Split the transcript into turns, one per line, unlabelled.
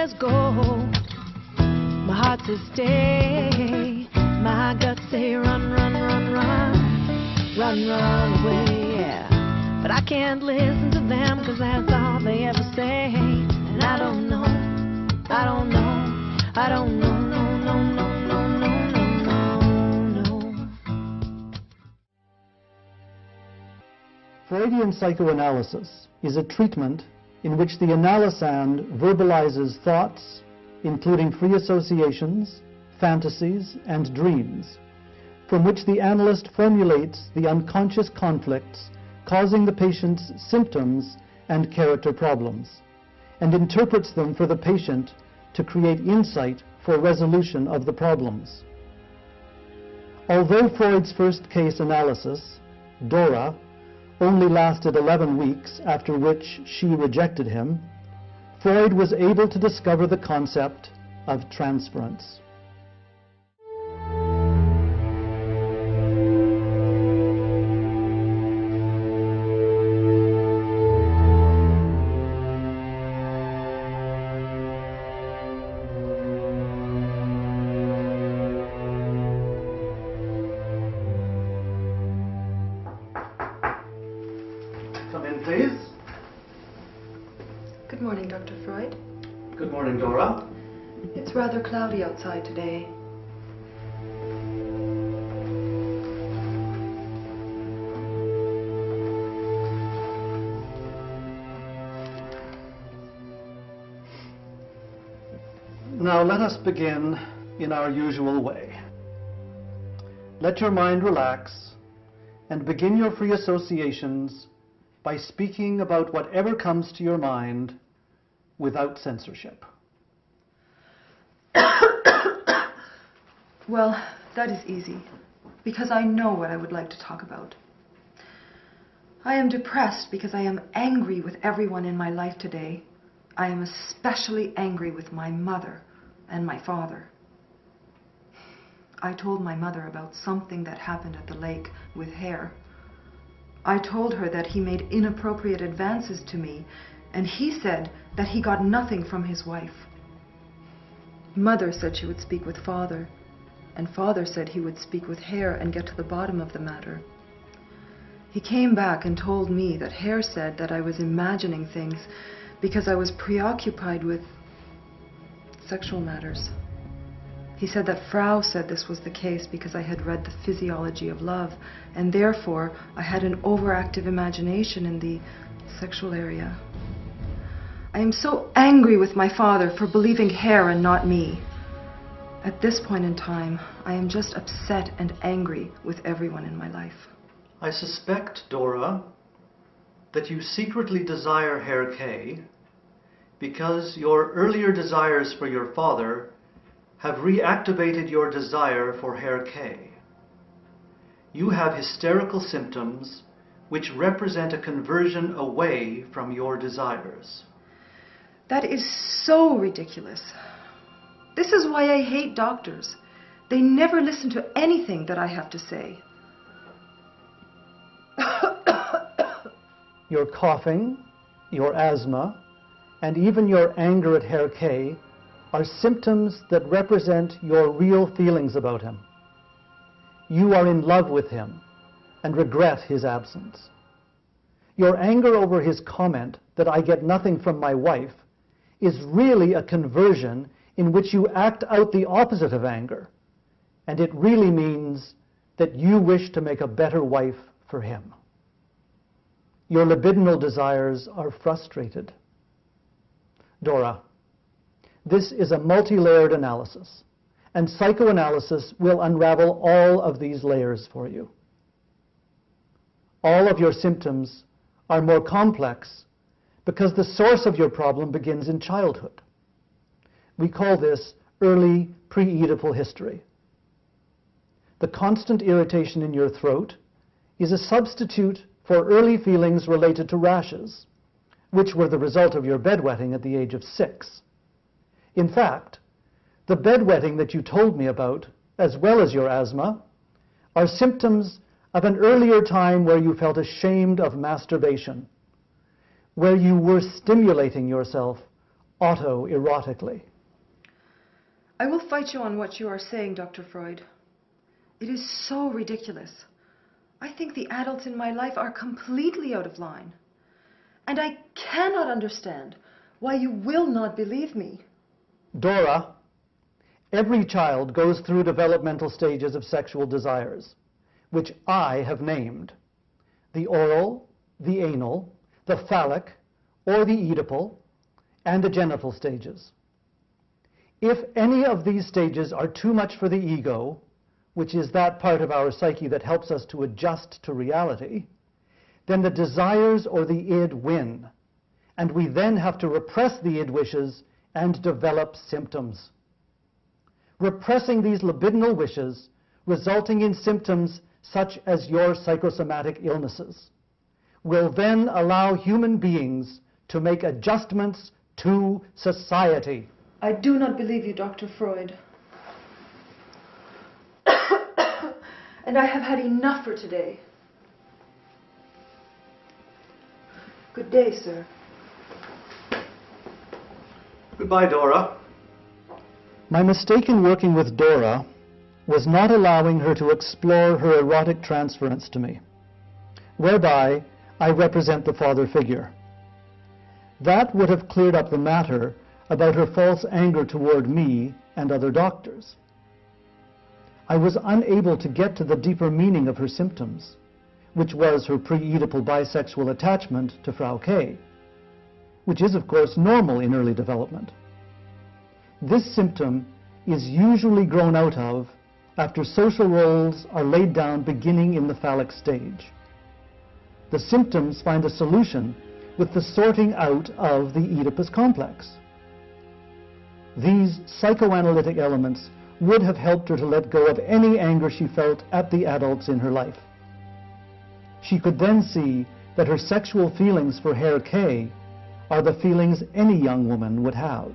says go, my heart says stay, my guts say run, run, run, run, run, run away, yeah. But I can't listen to them, 'cause that's all they ever say. And I don't know, I don't know, I don't know, no, no, no, no, no, no, no.
Freudian psychoanalysis is a treatment in which the analysand verbalizes thoughts, including free associations, fantasies, and dreams, from which the analyst formulates the unconscious conflicts causing the patient's symptoms and character problems, and interprets them for the patient to create insight for resolution of the problems. Although Freud's first case analysis, Dora, only lasted 11 weeks, after which she rejected him, Freud was able to discover the concept of transference. Come in, please.
Good morning, Dr. Freud.
Good morning, Dora.
It's rather cloudy outside today.
Now let us begin in our usual way. Let your mind relax and begin your free associations by speaking about whatever comes to your mind without censorship.
Well, that is easy, because I know what I would like to talk about. I am depressed because I am angry with everyone in my life today. I am especially angry with my mother and my father. I told my mother about something that happened at the lake with Hare. I told her that he made inappropriate advances to me, and he said that he got nothing from his wife. Mother said she would speak with father, and father said he would speak with Hare and get to the bottom of the matter. He came back and told me that Hare said that I was imagining things because I was preoccupied with sexual matters. He said that Frau said this was the case because I had read The Physiology of Love, and therefore I had an overactive imagination in the sexual area. I am so angry with my father for believing Hare and not me. At this point in time, I am just upset and angry with everyone in my life.
I suspect, Dora, that you secretly desire Herr K because your earlier desires for your father have reactivated your desire for Herr K. You have hysterical symptoms which represent a conversion away from your desires.
That is so ridiculous. This is why I hate doctors. They never listen to anything that I have to say.
Your coughing, your asthma, and even your anger at Herr K are symptoms that represent your real feelings about him. You are in love with him and regret his absence. Your anger over his comment that I get nothing from my wife is really a conversion in which you act out the opposite of anger, and it really means that you wish to make a better wife for him. Your libidinal desires are frustrated. Dora, this is a multi-layered analysis, and psychoanalysis will unravel all of these layers for you. All of your symptoms are more complex because the source of your problem begins in childhood. We call this early pre-Oedipal history. The constant irritation in your throat is a substitute for early feelings related to rashes, which were the result of your bedwetting at the age of 6. In fact, the bedwetting that you told me about, as well as your asthma, are symptoms of an earlier time where you felt ashamed of masturbation, where you were stimulating yourself autoerotically.
I will fight you on what you are saying, Dr. Freud. It is so ridiculous. I think the adults in my life are completely out of line. And I cannot understand why you will not believe me.
Dora, every child goes through developmental stages of sexual desires, which I have named: the oral, the anal, the phallic, or the Oedipal, and the genital stages. If any of these stages are too much for the ego, which is that part of our psyche that helps us to adjust to reality, then the desires or the id win, and we then have to repress the id wishes and develop symptoms. Repressing these libidinal wishes, resulting in symptoms such as your psychosomatic illnesses, will then allow human beings to make adjustments to society.
I do not believe you, Dr. Freud. And I have had enough for today. Good day, sir.
Goodbye, Dora. My mistake in working with Dora was not allowing her to explore her erotic transference to me, whereby I represent the father figure. That would have cleared up the matter about her false anger toward me and other doctors. I was unable to get to the deeper meaning of her symptoms, which was her pre-Oedipal bisexual attachment to Frau K, which is, of course, normal in early development. This symptom is usually grown out of after social roles are laid down beginning in the phallic stage. The symptoms find a solution with the sorting out of the Oedipus complex. These psychoanalytic elements would have helped her to let go of any anger she felt at the adults in her life. She could then see that her sexual feelings for Herr K are the feelings any young woman would have.